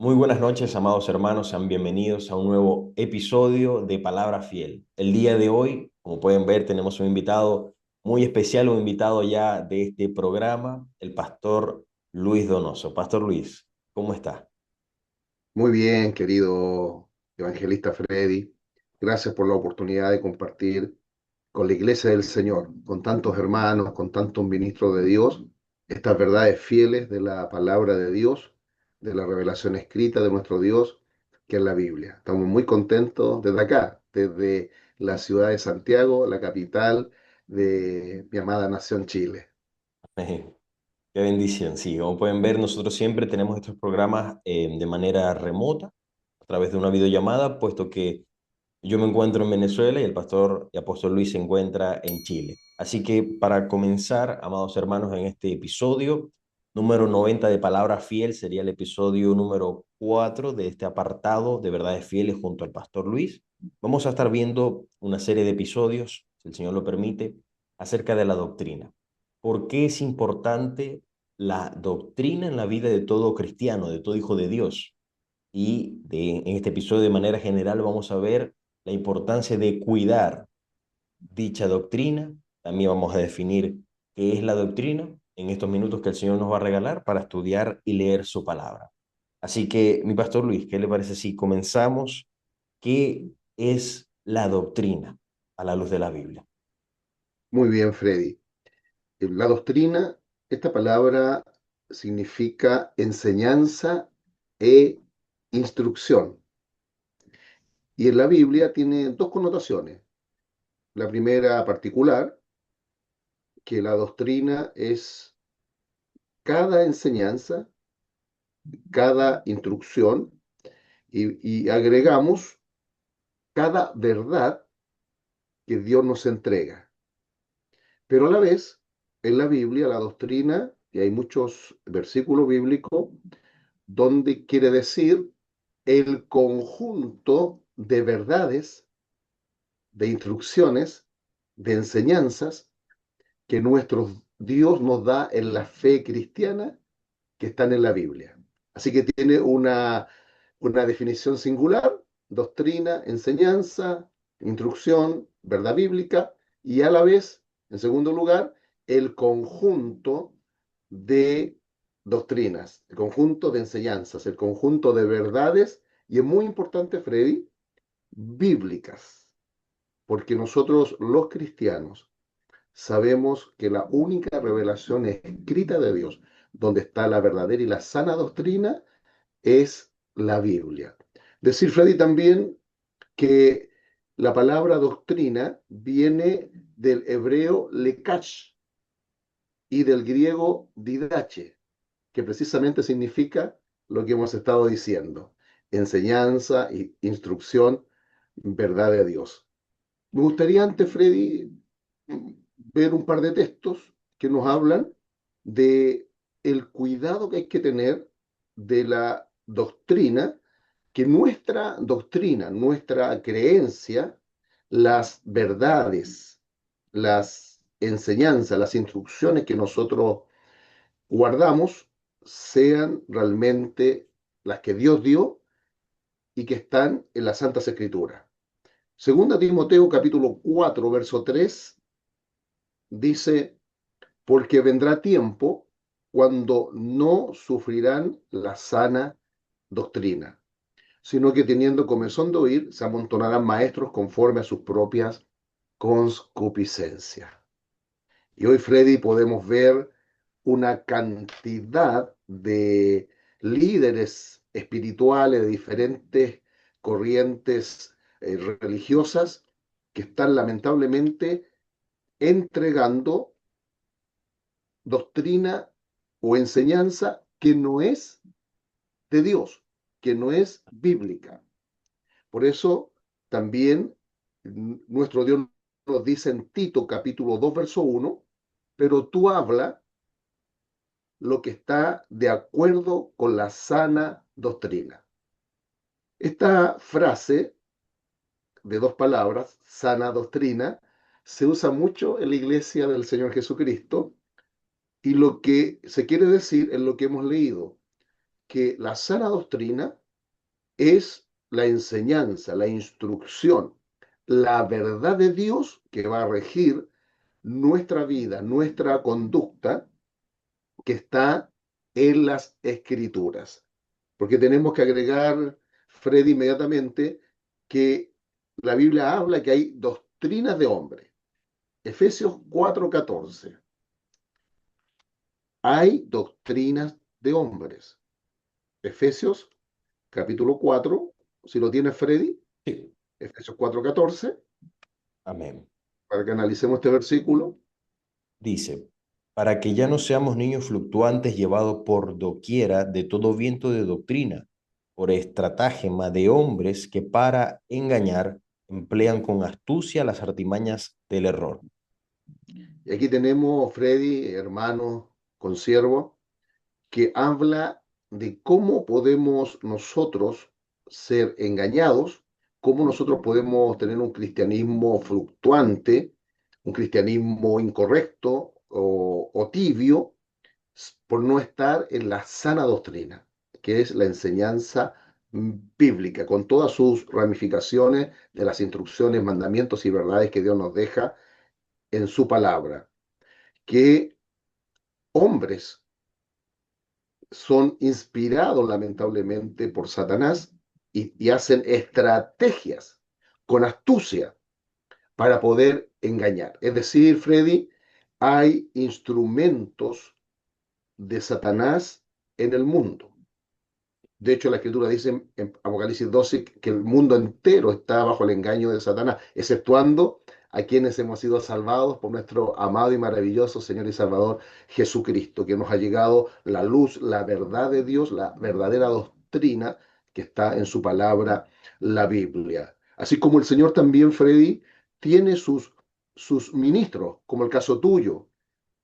Muy buenas noches, amados hermanos, sean bienvenidos a un nuevo episodio de Palabra Fiel. El día de hoy, como pueden ver, tenemos un invitado muy especial, un invitado ya de este programa, el pastor Luis Donoso. Pastor Luis, ¿cómo está? Muy bien, querido evangelista Freddy. Gracias por la oportunidad de compartir con la Iglesia del Señor, con tantos hermanos, con tantos ministros de Dios, estas verdades fieles de la palabra de Dios, de la revelación escrita de nuestro Dios, que es la Biblia. Estamos muy contentos desde acá, desde la ciudad de Santiago, la capital de mi amada nación Chile. Qué bendición, sí. Como pueden ver, nosotros siempre tenemos estos programas de manera remota, a través de una videollamada, puesto que yo me encuentro en Venezuela y el pastor y apóstol Luis se encuentra en Chile. Así que para comenzar, amados hermanos, en este episodio número 90 de Palabra Fiel, sería el episodio número 4 de este apartado de Verdades Fieles junto al pastor Luis. Vamos a estar viendo una serie de episodios, si el Señor lo permite, acerca de la doctrina. ¿Por qué es importante la doctrina en la vida de todo cristiano, de todo hijo de Dios? En este episodio de manera general vamos a ver la importancia de cuidar dicha doctrina. También vamos a definir qué es la doctrina en estos minutos que el Señor nos va a regalar para estudiar y leer su palabra. Así que, mi pastor Luis, ¿qué le parece si comenzamos? ¿Qué es la doctrina a la luz de la Biblia? Muy bien, Freddy. La doctrina, esta palabra significa enseñanza e instrucción. Y en la Biblia tiene dos connotaciones. La primera particular, que la doctrina es cada enseñanza, cada instrucción, y agregamos cada verdad que Dios nos entrega. Pero a la vez, en la Biblia, la doctrina, y hay muchos versículos bíblicos, donde quiere decir el conjunto de verdades, de instrucciones, de enseñanzas que nuestro Dios nos da en la fe cristiana que están en la Biblia. Así que tiene una definición singular: doctrina, enseñanza, instrucción, verdad bíblica, y a la vez, en segundo lugar, el conjunto de doctrinas, el conjunto de enseñanzas, el conjunto de verdades, y es muy importante, Freddy, bíblicas, porque nosotros los cristianos sabemos que la única revelación escrita de Dios, donde está la verdadera y la sana doctrina, es la Biblia. Decir, Freddy, también que la palabra doctrina viene del hebreo lekach y del griego didache, que precisamente significa lo que hemos estado diciendo: enseñanza, instrucción, verdad de Dios. Me gustaría antes, Freddy, ver un par de textos que nos hablan de el cuidado que hay que tener de la doctrina, que nuestra doctrina, nuestra creencia, las verdades, las enseñanzas, las instrucciones que nosotros guardamos sean realmente las que Dios dio y que están en las Santas Escrituras. Segunda Timoteo capítulo 4 verso 3 dice: porque vendrá tiempo cuando no sufrirán la sana doctrina, sino que teniendo comezón de oír, se amontonarán maestros conforme a sus propias concupiscencias. Y hoy, Freddy, podemos ver una cantidad de líderes espirituales de diferentes corrientes religiosas que están lamentablemente entregando doctrina o enseñanza que no es de Dios, que no es bíblica. Por eso también nuestro Dios nos dice en Tito capítulo 2 verso 1: pero tú habla lo que está de acuerdo con la sana doctrina. Esta frase de dos palabras, sana doctrina, se usa mucho en la iglesia del Señor Jesucristo, y lo que se quiere decir es lo que hemos leído, que la sana doctrina es la enseñanza, la instrucción, la verdad de Dios que va a regir nuestra vida, nuestra conducta, que está en las escrituras. Porque tenemos que agregar, Freddy, inmediatamente que la Biblia habla que hay doctrinas de hombres. Efesios 4:14. Hay doctrinas de hombres. Efesios capítulo 4, si lo tiene Freddy, Sí. Efesios 4:14, Amén. para que analicemos este versículo. Dice, para que ya no seamos niños fluctuantes llevados por doquiera de todo viento de doctrina, por estratagema de hombres que para engañar emplean con astucia las artimañas del error. Y aquí tenemos, Freddy, hermano, consiervo, que habla de cómo podemos nosotros ser engañados, cómo nosotros podemos tener un cristianismo fluctuante, un cristianismo incorrecto o tibio, por no estar en la sana doctrina, que es la enseñanza bíblica, con todas sus ramificaciones de las instrucciones, mandamientos y verdades que Dios nos deja en su palabra, que hombres son inspirados lamentablemente por Satanás y hacen estrategias con astucia para poder engañar. Es decir, Freddy, hay instrumentos de Satanás en el mundo. De hecho, la escritura dice en Apocalipsis 12 que el mundo entero está bajo el engaño de Satanás, exceptuando a quienes hemos sido salvados por nuestro amado y maravilloso Señor y Salvador Jesucristo, que nos ha llegado la luz, la verdad de Dios, la verdadera doctrina que está en su palabra, la Biblia. Así como el Señor también, Freddy, tiene sus ministros, como el caso tuyo,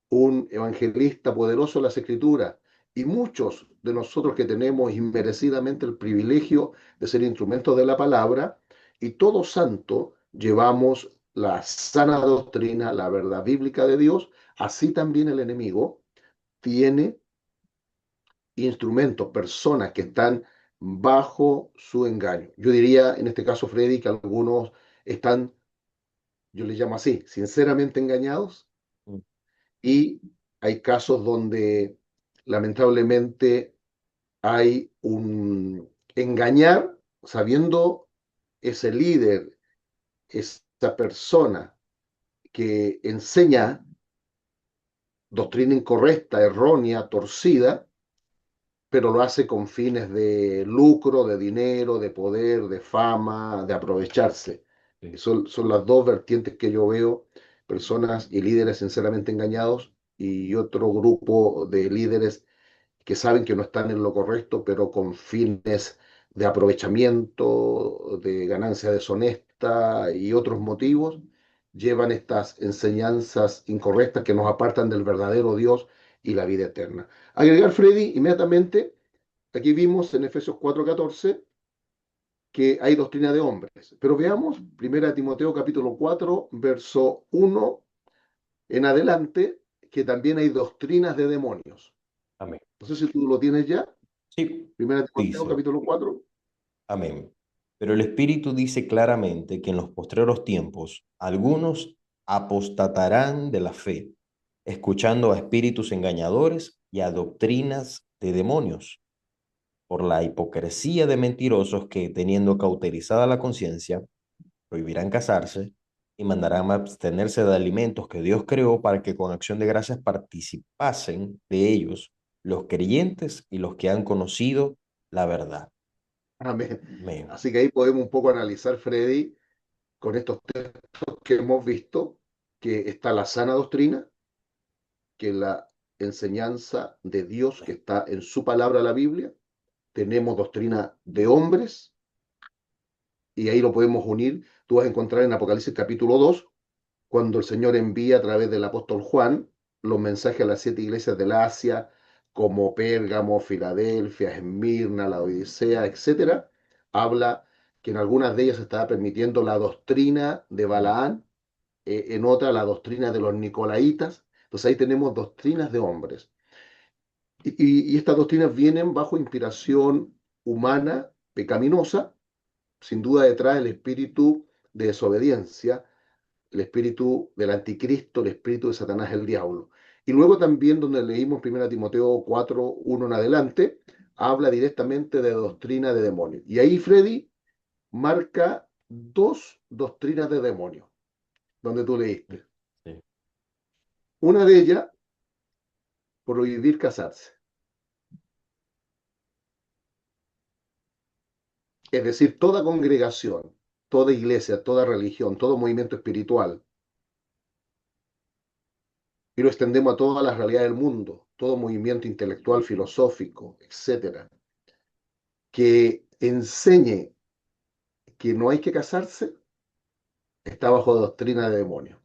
un evangelista poderoso en las escrituras, y muchos de nosotros que tenemos inmerecidamente el privilegio de ser instrumentos de la palabra, y todo santo llevamos la sana doctrina, la verdad bíblica de Dios, así también el enemigo tiene instrumentos, personas que están bajo su engaño. Yo diría en este caso, Freddy, que algunos están, yo les llamo así, sinceramente engañados, y hay casos donde lamentablemente hay un engañar sabiendo ese líder, esa persona que enseña doctrina incorrecta, errónea, torcida, pero lo hace con fines de lucro, de dinero, de poder, de fama, de aprovecharse. Sí. Son las dos vertientes que yo veo, personas y líderes sinceramente engañados y otro grupo de líderes que saben que no están en lo correcto, pero con fines de aprovechamiento, de ganancia deshonesta y otros motivos, llevan estas enseñanzas incorrectas que nos apartan del verdadero Dios y la vida eterna. Agregar, Freddy, inmediatamente, aquí vimos en Efesios 4:14 que hay doctrina de hombres, pero veamos 1 Timoteo capítulo 4, verso 1 en adelante, que también hay doctrinas de demonios. Amén. No sé si tú lo tienes ya. Sí, Primera Timoteo, dice, capítulo 4. amén. Pero el Espíritu dice claramente que en los postreros tiempos algunos apostatarán de la fe, escuchando a espíritus engañadores y a doctrinas de demonios, por la hipocresía de mentirosos que, teniendo cauterizada la conciencia, prohibirán casarse y mandarán abstenerse de alimentos que Dios creó para que con acción de gracias participasen de ellos los creyentes y los que han conocido la verdad. Amén. Amén. Así que ahí podemos un poco analizar, Freddy, con estos textos que hemos visto, que está la sana doctrina, que la enseñanza de Dios que está en su palabra, la Biblia. Tenemos doctrina de hombres, y ahí lo podemos unir. Tú vas a encontrar en Apocalipsis capítulo 2 cuando el Señor envía a través del apóstol Juan los mensajes a las 7 iglesias del Asia, como Pérgamo, Filadelfia, Esmirna, la Odisea, etcétera, habla que en algunas de ellas se estaba permitiendo la doctrina de Balaán, en otra la doctrina de los Nicolaitas. Entonces ahí tenemos doctrinas de hombres. Y estas doctrinas vienen bajo inspiración humana, pecaminosa, sin duda detrás el espíritu de desobediencia, el espíritu del anticristo, el espíritu de Satanás, el diablo. Y luego también donde leímos 1 Timoteo 4:1 en adelante, habla directamente de doctrina de demonios. Y ahí Freddy marca dos doctrinas de demonios, donde tú leíste. Sí, Una de ellas, prohibir casarse. Es decir, toda congregación, toda iglesia, toda religión, todo movimiento espiritual, y lo extendemos a todas las realidades del mundo, todo movimiento intelectual, filosófico, etcétera, que enseñe que no hay que casarse, está bajo doctrina de demonios.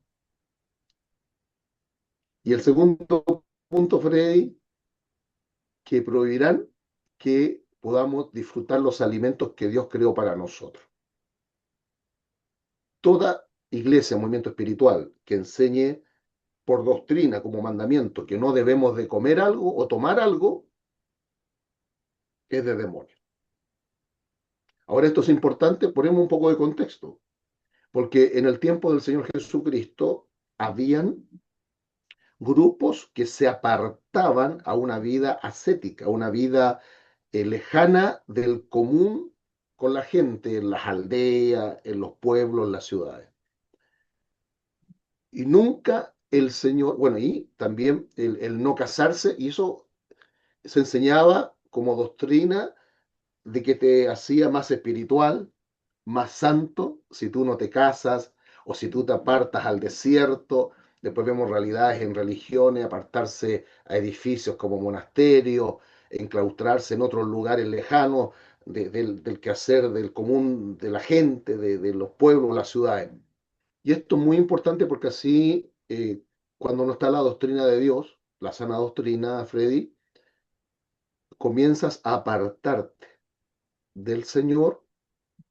Y el segundo punto, Freddy, que prohibirán que podamos disfrutar los alimentos que Dios creó para nosotros. Toda iglesia, movimiento espiritual que enseñe por doctrina como mandamiento que no debemos de comer algo o tomar algo, es de demonio. Ahora esto es importante, ponemos un poco de contexto, porque en el tiempo del Señor Jesucristo habían grupos que se apartaban a una vida ascética, a una vida lejana del común con la gente en las aldeas, en los pueblos, en las ciudades. Y nunca el Señor, bueno, y también el no casarse, y eso se enseñaba como doctrina de que te hacía más espiritual, más santo, si tú no te casas o si tú te apartas al desierto. Después vemos realidades en religiones, apartarse a edificios como monasterios, enclaustrarse en otros lugares lejanos del quehacer del común de la gente, de los pueblos, las ciudades. Y esto es muy importante porque así, cuando no está la doctrina de Dios, la sana doctrina, Freddy, comienzas a apartarte del Señor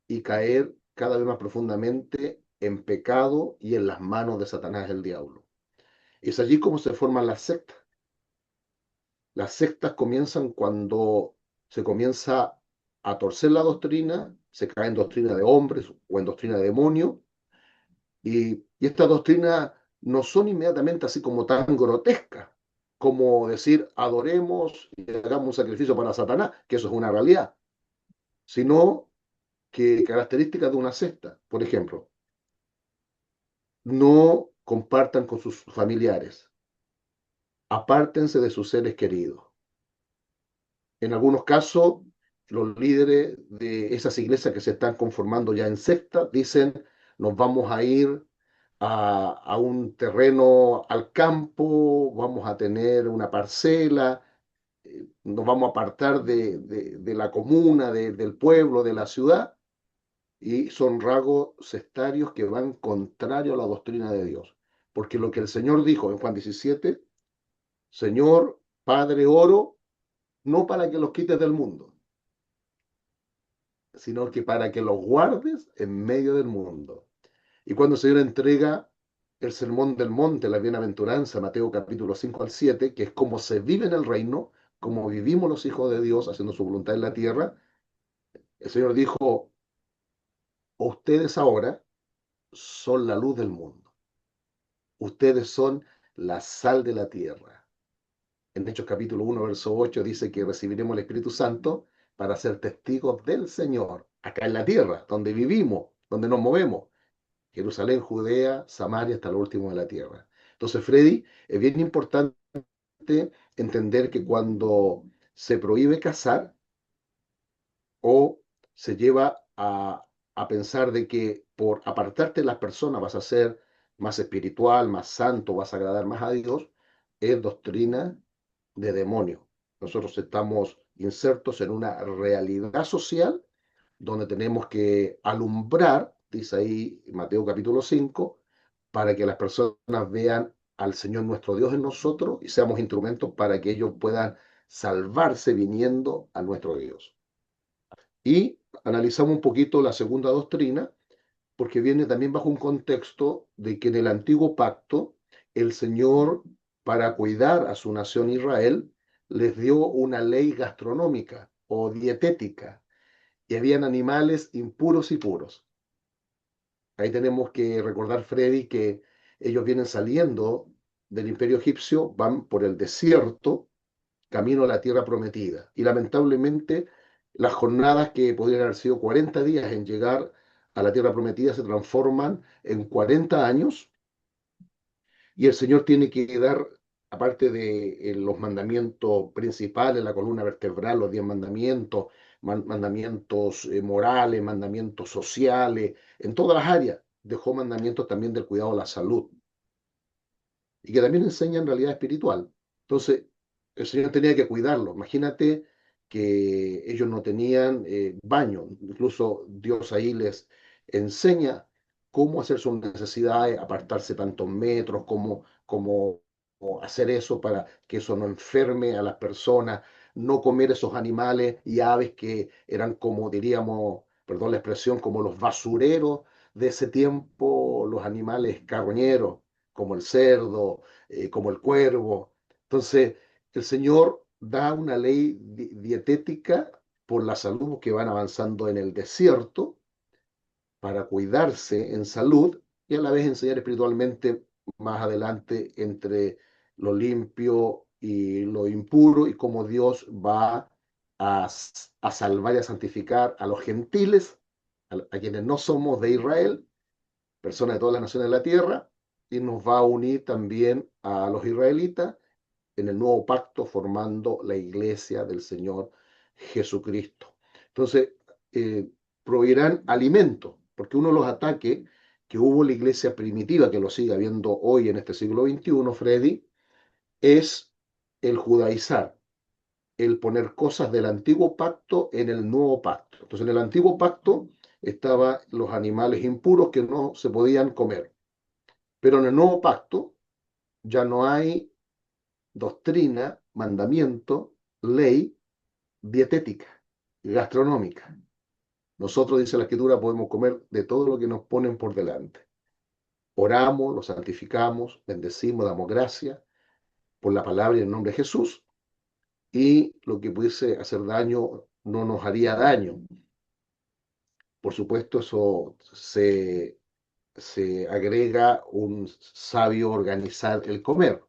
y caer cada vez más profundamente en pecado y en las manos de Satanás el diablo. Es allí como se forman las sectas. Las sectas comienzan cuando se comienza a torcer la doctrina, se cae en doctrina de hombres o en doctrina de demonios, y estas doctrinas no son inmediatamente así como tan grotescas, como decir adoremos y hagamos un sacrificio para Satanás, que eso es una realidad, sino que características de una secta, por ejemplo, no compartan con sus familiares, apártense de sus seres queridos. En algunos casos, los líderes de esas iglesias que se están conformando ya en secta dicen, nos vamos a ir a un terreno al campo, vamos a tener una parcela, nos vamos a apartar de la comuna, del pueblo, de la ciudad, y son rasgos sectarios que van contrario a la doctrina de Dios. Porque lo que el Señor dijo en Juan 17, Señor, Padre, oro, no para que los quites del mundo, sino que para que los guardes en medio del mundo. Y cuando el Señor entrega el sermón del monte, la bienaventuranza, Mateo capítulo 5 al 7, que es cómo se vive en el reino, cómo vivimos los hijos de Dios haciendo su voluntad en la tierra, el Señor dijo, ustedes ahora son la luz del mundo, ustedes son la sal de la tierra. En Hechos capítulo 1, verso 8 dice que recibiremos el Espíritu Santo para ser testigos del Señor, acá en la tierra, donde vivimos, donde nos movemos. Jerusalén, Judea, Samaria, hasta lo último de la tierra. Entonces, Freddy, es bien importante entender que cuando se prohíbe casar o se lleva a pensar de que por apartarte de las personas vas a ser más espiritual, más santo, vas a agradar más a Dios, es doctrina de demonio. Nosotros estamos insertos en una realidad social donde tenemos que alumbrar, dice ahí Mateo capítulo 5, para que las personas vean al Señor nuestro Dios en nosotros y seamos instrumentos para que ellos puedan salvarse viniendo a nuestro Dios. Y analizamos un poquito la segunda doctrina, porque viene también bajo un contexto de que en el antiguo pacto el Señor, para cuidar a su nación Israel, les dio una ley gastronómica o dietética y habían animales impuros y puros. Ahí tenemos que recordar, Freddy, que ellos vienen saliendo del imperio egipcio, van por el desierto, camino a la tierra prometida. Y lamentablemente las jornadas que podrían haber sido 40 días en llegar a la tierra prometida se transforman en 40 años y el Señor tiene que dar, aparte de los mandamientos principales, la columna vertebral, los 10 mandamientos, mandamientos morales, mandamientos sociales, en todas las áreas, dejó mandamientos también del cuidado de la salud y que también enseñan realidad espiritual. Entonces, el Señor tenía que cuidarlo. Imagínate que ellos no tenían baño, incluso Dios ahí les enseña cómo hacer sus necesidades, apartarse tantos metros, cómo hacer eso para que eso no enferme a las personas, no comer esos animales y aves que eran como diríamos, perdón la expresión, como los basureros de ese tiempo, los animales carroñeros como el cerdo, como el cuervo. Entonces, el Señor da una ley dietética por la salud que van avanzando en el desierto para cuidarse en salud y a la vez enseñar espiritualmente más adelante entre lo limpio y lo impuro y cómo Dios va a salvar y a santificar a los gentiles, a quienes no somos de Israel, personas de todas las naciones de la tierra, y nos va a unir también a los israelitas en el nuevo pacto formando la iglesia del Señor Jesucristo. Entonces, eh, proveerán alimento, porque uno de los ataques que hubo en la iglesia primitiva, que lo sigue habiendo hoy en este siglo XXI, Freddy, es el judaizar, el poner cosas del antiguo pacto en el nuevo pacto. Entonces, en el antiguo pacto estaban los animales impuros que no se podían comer. Pero en el nuevo pacto ya no hay doctrina, mandamiento, ley dietética, gastronómica. Nosotros, dice la Escritura, podemos comer de todo lo que nos ponen por delante. Oramos, lo santificamos, bendecimos, damos gracias por la palabra y en el nombre de Jesús. Y lo que pudiese hacer daño no nos haría daño. Por supuesto, eso se agrega un sabio organizar el comer.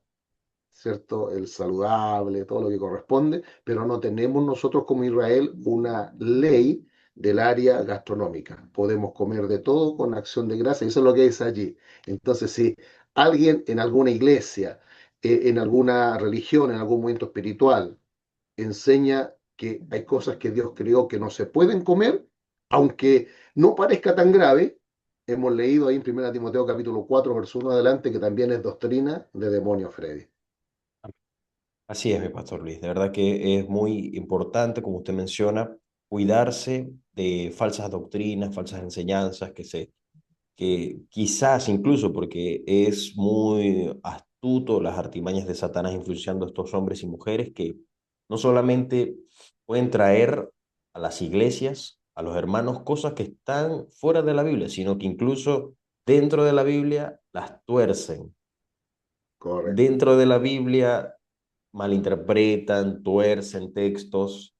¿Cierto? El saludable, todo lo que corresponde, pero no tenemos nosotros como Israel una ley del área gastronómica. Podemos comer de todo con acción de gracia, y eso es lo que es allí. Entonces, si alguien en alguna iglesia, en alguna religión, en algún momento espiritual, enseña que hay cosas que Dios creó que no se pueden comer, aunque no parezca tan grave, hemos leído ahí en 1 Timoteo capítulo 4, verso 1 adelante, que también es doctrina de demonio, Freddy. Así es, mi pastor Luis. De verdad que es muy importante, como usted menciona, cuidarse de falsas doctrinas, falsas enseñanzas que quizás incluso porque es muy astuto las artimañas de Satanás influenciando a estos hombres y mujeres que no solamente pueden traer a las iglesias, a los hermanos, cosas que están fuera de la Biblia, sino que incluso dentro de la Biblia las tuercen. Correcto. Dentro de la Biblia malinterpretan, tuercen textos,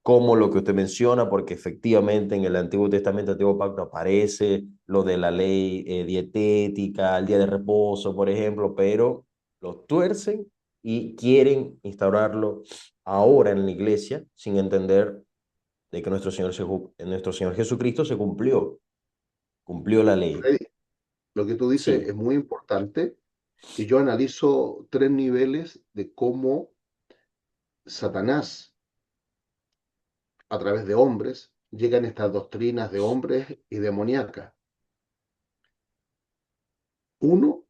como lo que usted menciona, porque efectivamente en el Antiguo Testamento, Antiguo Pacto, aparece lo de la ley dietética, el día de reposo, por ejemplo, pero lo tuercen y quieren instaurarlo ahora en la iglesia sin entender de que nuestro Señor Jesucristo se cumplió la ley. Freddy, lo que tú dices Sí, es muy importante y yo analizo 3 niveles de cómo Satanás, a través de hombres, llegan estas doctrinas de hombres y demoníacas. Uno,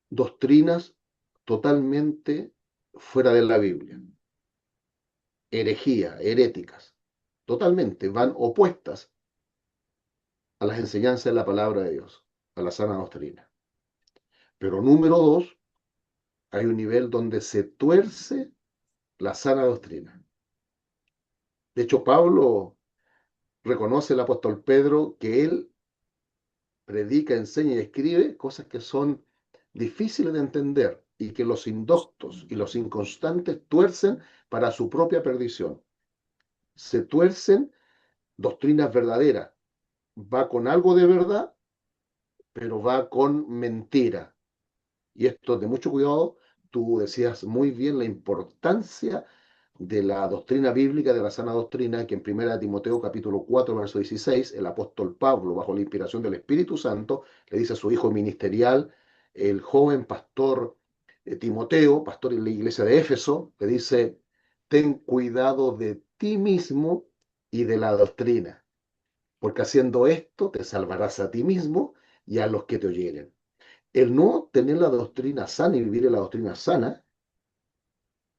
doctrinas totalmente fuera de la Biblia, herejía, heréticas, totalmente, van opuestas a las enseñanzas de la palabra de Dios, a la sana doctrina. Pero número dos, hay un nivel donde se tuerce la sana doctrina. De hecho, Pablo reconoce el apóstol Pedro que él predica, enseña y escribe cosas que son difíciles de entender. y que los indoctos y los inconstantes tuercen para su propia perdición. Se tuercen doctrinas verdaderas. Va con algo de verdad, pero va con mentira. Y esto de mucho cuidado, tú decías muy bien la importancia de la doctrina bíblica, de la sana doctrina, que en 1 Timoteo capítulo 4, verso 16, el apóstol Pablo, bajo la inspiración del Espíritu Santo, le dice a su hijo ministerial, el joven pastor Timoteo, pastor en la iglesia de Éfeso, le dice, ten cuidado de ti mismo y de la doctrina, porque haciendo esto te salvarás a ti mismo y a los que te oyeren. El no tener la doctrina sana y vivir en la doctrina sana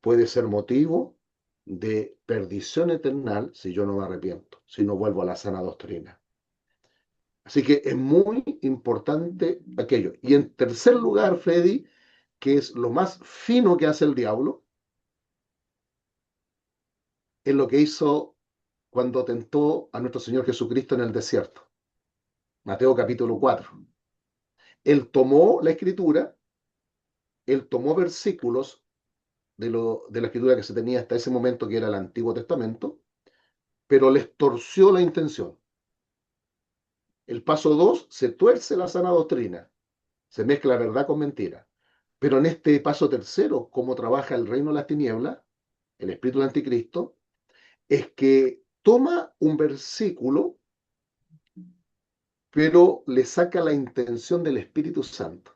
puede ser motivo de perdición eterna si yo no me arrepiento, si no vuelvo a la sana doctrina. Así que es muy importante aquello. Y en tercer lugar, Freddy, que es lo más fino que hace el diablo, es lo que hizo cuando tentó a nuestro Señor Jesucristo en el desierto. Mateo capítulo 4. Él tomó la escritura, él tomó versículos de la escritura que se tenía hasta ese momento, que era el Antiguo Testamento, pero les torció la intención. El paso 2 se tuerce la sana doctrina, se mezcla verdad con mentira. Pero en este paso tercero, cómo trabaja el reino de las tinieblas, el espíritu del anticristo, es que toma un versículo, pero le saca la intención del Espíritu Santo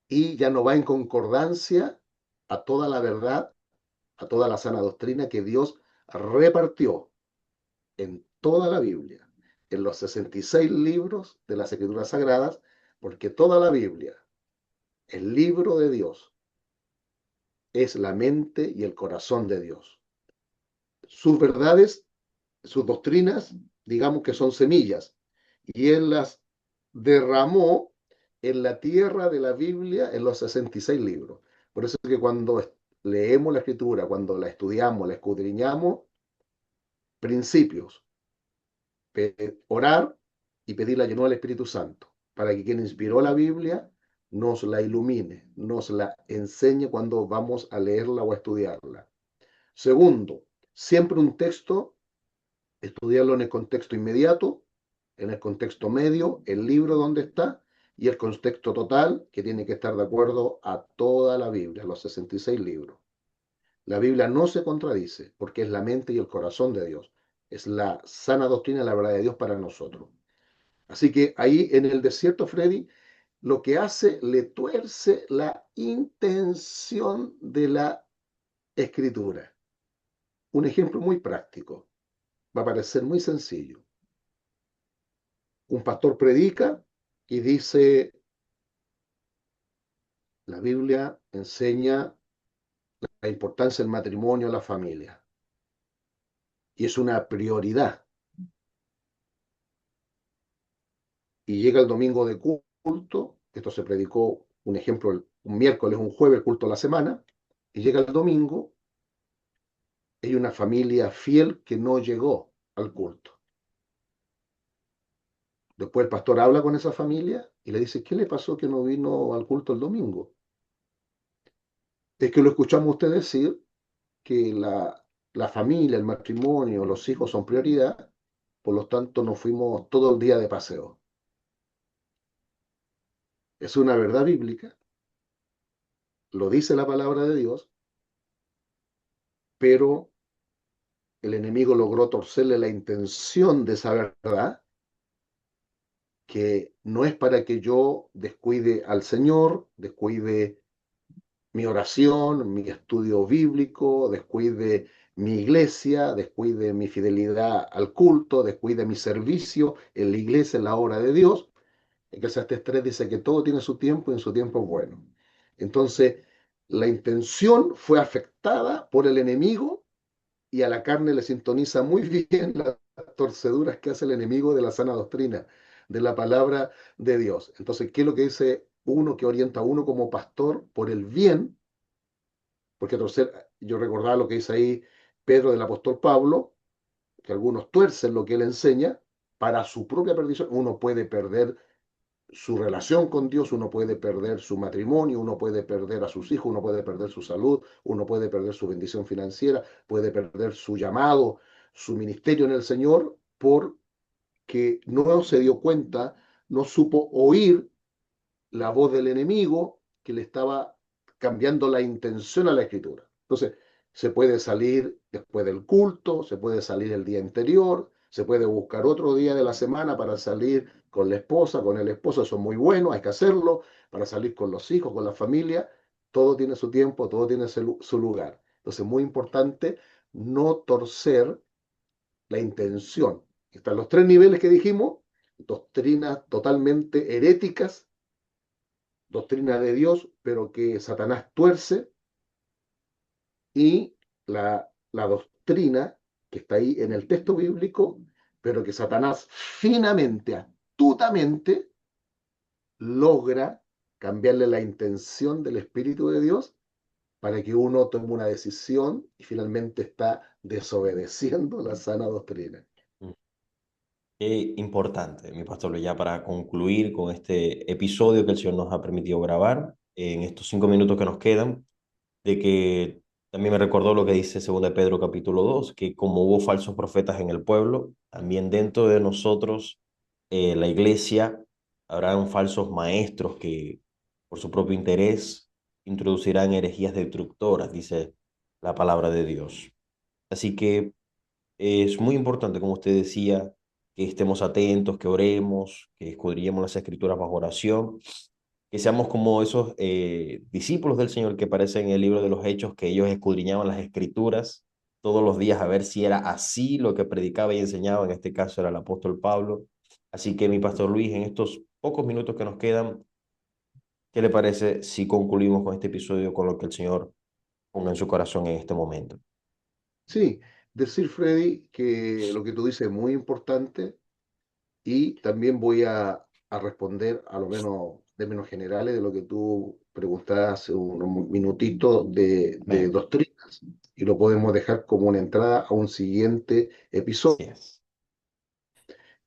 y ya no va en concordancia a toda la verdad, a toda la sana doctrina que Dios repartió en toda la Biblia, en los 66 libros de las Escrituras Sagradas, porque toda la Biblia, el libro de Dios, es la mente y el corazón de Dios. Sus verdades, sus doctrinas, digamos que son semillas, y Él las derramó en la tierra de la Biblia en los 66 libros. Por eso es que cuando leemos la Escritura, cuando la estudiamos, la escudriñamos, principios, orar y pedir la llenura del Espíritu Santo, para que quien inspiró la Biblia nos la ilumine, nos la enseñe cuando vamos a leerla o a estudiarla. Segundo, siempre un texto, estudiarlo en el contexto inmediato, en el contexto medio, el libro donde está, y el contexto total, que tiene que estar de acuerdo a toda la Biblia, los 66 libros. La Biblia no se contradice, porque es la mente y el corazón de Dios. Es la sana doctrina, la verdad de Dios para nosotros. Así que ahí en el desierto, Freddy, lo que hace, le tuerce la intención de la escritura. Un ejemplo muy práctico, va a parecer muy sencillo. Un pastor predica y dice, la Biblia enseña la importancia del matrimonio, la familia, y es una prioridad. Y llega el domingo de culto, esto se predicó, un ejemplo, un miércoles, un jueves, el culto de la semana, y llega el domingo, hay una familia fiel que no llegó al culto. Después el pastor habla con esa familia y le dice, ¿qué le pasó que no vino al culto el domingo? Es que lo escuchamos usted decir que la familia, el matrimonio, los hijos son prioridad, por lo tanto nos fuimos todo el día de paseo. Es una verdad bíblica, lo dice la palabra de Dios, pero el enemigo logró torcerle la intención de esa verdad, que no es para que yo descuide al Señor, descuide mi oración, mi estudio bíblico, descuide mi iglesia, descuide mi fidelidad al culto, descuide mi servicio en la iglesia, en la obra de Dios. Eclesiastés 3 dice que todo tiene su tiempo y en su tiempo es bueno. Entonces, la intención fue afectada por el enemigo y a la carne le sintoniza muy bien las torceduras que hace el enemigo de la sana doctrina, de la palabra de Dios. Entonces, ¿qué es lo que dice uno que orienta a uno como pastor por el bien? Porque torcer, yo recordaba lo que dice ahí Pedro del apóstol Pablo, que algunos tuercen lo que él enseña para su propia perdición. Uno puede perder su relación con Dios, uno puede perder su matrimonio, uno puede perder a sus hijos, uno puede perder su salud, uno puede perder su bendición financiera, puede perder su llamado, su ministerio en el Señor, porque no se dio cuenta, no supo oír la voz del enemigo que le estaba cambiando la intención a la escritura. Entonces, se puede salir después del culto, se puede salir el día anterior, se puede buscar otro día de la semana para salir con la esposa, con el esposo, eso es muy bueno, hay que hacerlo, para salir con los hijos, con la familia, todo tiene su tiempo, todo tiene su lugar. Entonces, muy importante no torcer la intención. Están los tres niveles que dijimos, doctrinas totalmente heréticas, doctrina de Dios, pero que Satanás tuerce, y la doctrina que está ahí en el texto bíblico, pero que Satanás finamente, astutamente, logra cambiarle la intención del Espíritu de Dios para que uno tome una decisión y finalmente está desobedeciendo la sana doctrina. Mm. Qué importante, mi pastor, ya para concluir con este episodio que el Señor nos ha permitido grabar en estos 5 minutos que nos quedan, de que también me recordó lo que dice 2 de Pedro capítulo 2 que como hubo falsos profetas en el pueblo, también dentro de nosotros, la iglesia, habrán falsos maestros que por su propio interés introducirán herejías destructoras, dice la palabra de Dios. Así que es muy importante, como usted decía, que estemos atentos, que oremos, que escudriñemos las escrituras bajo oración, que seamos como esos discípulos del Señor que aparecen en el libro de los Hechos, que ellos escudriñaban las escrituras todos los días a ver si era así lo que predicaba y enseñaba, en este caso era el apóstol Pablo. Así que mi pastor Luis, en estos pocos minutos que nos quedan, ¿qué le parece si concluimos con este episodio con lo que el Señor ponga en su corazón en este momento? Sí, decir, Freddy, que lo que tú dices es muy importante y también voy a responder a lo menos de menos generales de lo que tú preguntabas hace unos minutitos de Amén. doctrinas y lo podemos dejar como una entrada a un siguiente episodio. Así es.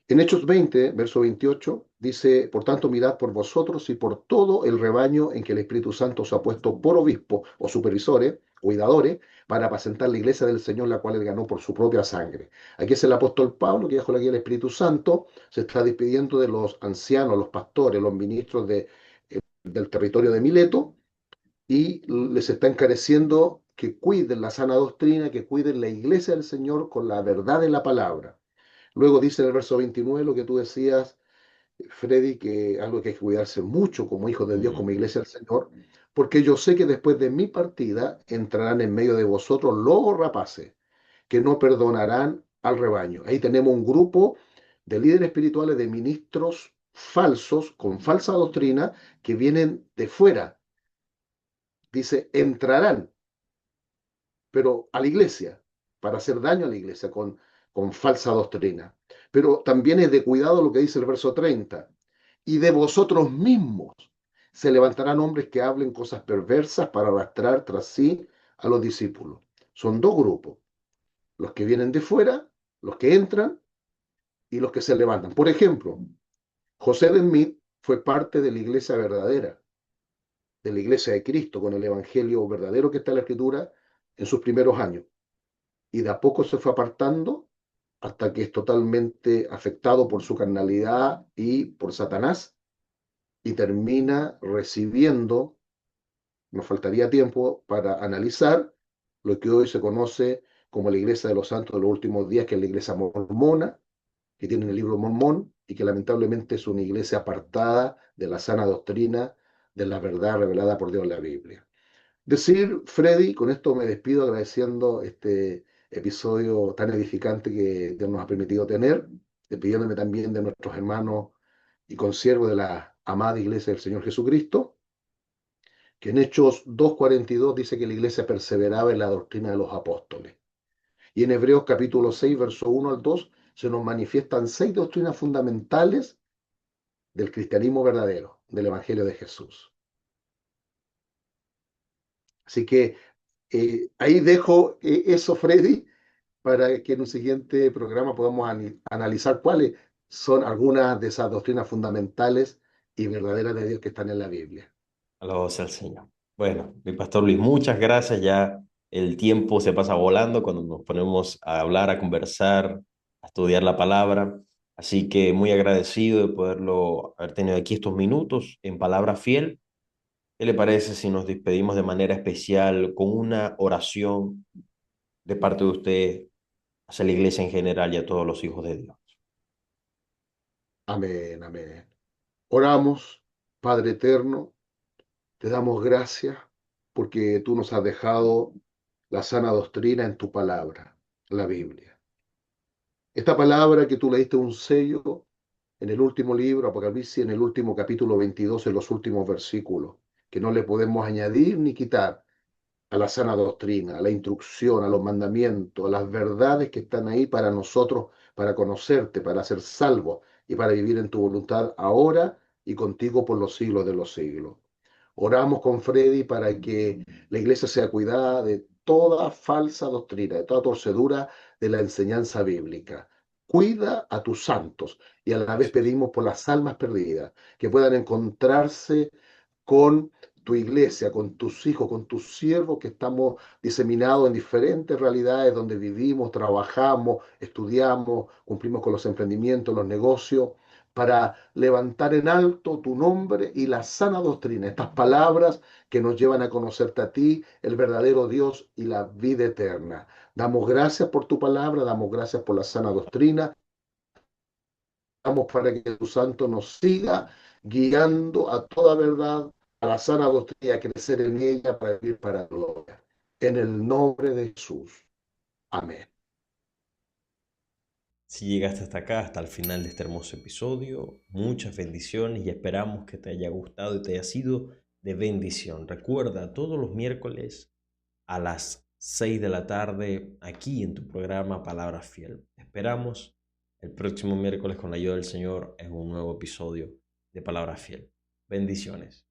En Hechos 20, verso 28, dice, por tanto, mirad por vosotros y por todo el rebaño en que el Espíritu Santo os ha puesto por obispo o supervisores, cuidadores, para apacentar la iglesia del Señor, la cual él ganó por su propia sangre. Aquí es el apóstol Pablo, que dejó la guía del Espíritu Santo, se está despidiendo de los ancianos, los pastores, los ministros del territorio de Mileto, y les está encareciendo que cuiden la sana doctrina, que cuiden la iglesia del Señor con la verdad de la palabra. Luego dice en el verso 29 lo que tú decías, Freddy, que algo que hay que cuidarse mucho como hijos de Dios, Ujú. como iglesia del Señor, porque yo sé que después de mi partida entrarán en medio de vosotros lobos rapaces, que no perdonarán al rebaño. Ahí tenemos un grupo de líderes espirituales, de ministros falsos, con falsa doctrina, que vienen de fuera. Dice, entrarán, pero a la iglesia, para hacer daño a la iglesia con falsa doctrina. Pero también es de cuidado lo que dice el verso 30. Y de vosotros mismos se levantarán hombres que hablen cosas perversas para arrastrar tras sí a los discípulos. Son dos grupos, los que vienen de fuera, los que entran y los que se levantan. Por ejemplo, José de Smith fue parte de la iglesia verdadera, de la iglesia de Cristo, con el evangelio verdadero que está en la escritura en sus primeros años. Y de a poco se fue apartando hasta que es totalmente afectado por su carnalidad y por Satanás y termina recibiendo, nos faltaría tiempo para analizar lo que hoy se conoce como la Iglesia de los Santos de los Últimos Días, que es la Iglesia mormona, que tiene el libro Mormón y que lamentablemente es una iglesia apartada de la sana doctrina, de la verdad revelada por Dios en la Biblia. Decir, Freddy, con esto me despido agradeciendo este episodio tan edificante que Dios nos ha permitido tener, despidiéndome también de nuestros hermanos y consiervos de la amada Iglesia del Señor Jesucristo, que en Hechos 2:42 dice que la Iglesia perseveraba en la doctrina de los apóstoles. Y en Hebreos capítulo 6, verso 1 al 2, se nos manifiestan 6 doctrinas fundamentales del cristianismo verdadero, del Evangelio de Jesús. Así que ahí dejo eso, Freddy, para que en un siguiente programa podamos analizar cuáles son algunas de esas doctrinas fundamentales y verdadera de Dios que están en la Biblia. Alabado sea el Señor. Bueno, mi pastor Luis, muchas gracias. Ya el tiempo se pasa volando cuando nos ponemos a hablar, a conversar, a estudiar la palabra. Así que muy agradecido de poderlo haber tenido aquí estos minutos en palabra fiel. ¿Qué le parece si nos despedimos de manera especial con una oración de parte de usted hacia la iglesia en general y a todos los hijos de Dios? Amén, amén. Oramos, Padre eterno, te damos gracias porque tú nos has dejado la sana doctrina en tu palabra, la Biblia. Esta palabra que tú le diste un sello en el último libro, Apocalipsis, en el último capítulo 22, en los últimos versículos, que no le podemos añadir ni quitar a la sana doctrina, a la instrucción, a los mandamientos, a las verdades que están ahí para nosotros, para conocerte, para ser salvos y para vivir en tu voluntad ahora y contigo por los siglos de los siglos. Oramos con Freddy para que la iglesia sea cuidada de toda falsa doctrina, de toda torcedura de la enseñanza bíblica. Cuida a tus santos y a la vez Gracias. pedimos por las almas perdidas, que puedan encontrarse con tu iglesia, con tus hijos, con tus siervos que estamos diseminados en diferentes realidades donde vivimos, trabajamos, estudiamos, cumplimos con los emprendimientos, los negocios, para levantar en alto tu nombre y la sana doctrina, estas palabras que nos llevan a conocerte a ti, el verdadero Dios y la vida eterna. Damos gracias por tu palabra, damos gracias por la sana doctrina, damos para que tu santo nos siga guiando a toda verdad, a la sana doctrina, a crecer en ella para vivir para gloria. En el nombre de Jesús. Amén. Si llegaste hasta acá, hasta el final de este hermoso episodio, muchas bendiciones y esperamos que te haya gustado y te haya sido de bendición. Recuerda, todos los miércoles a las 6 de la tarde, aquí en tu programa Palabra Fiel. Te esperamos el próximo miércoles con la ayuda del Señor en un nuevo episodio de Palabra Fiel. Bendiciones.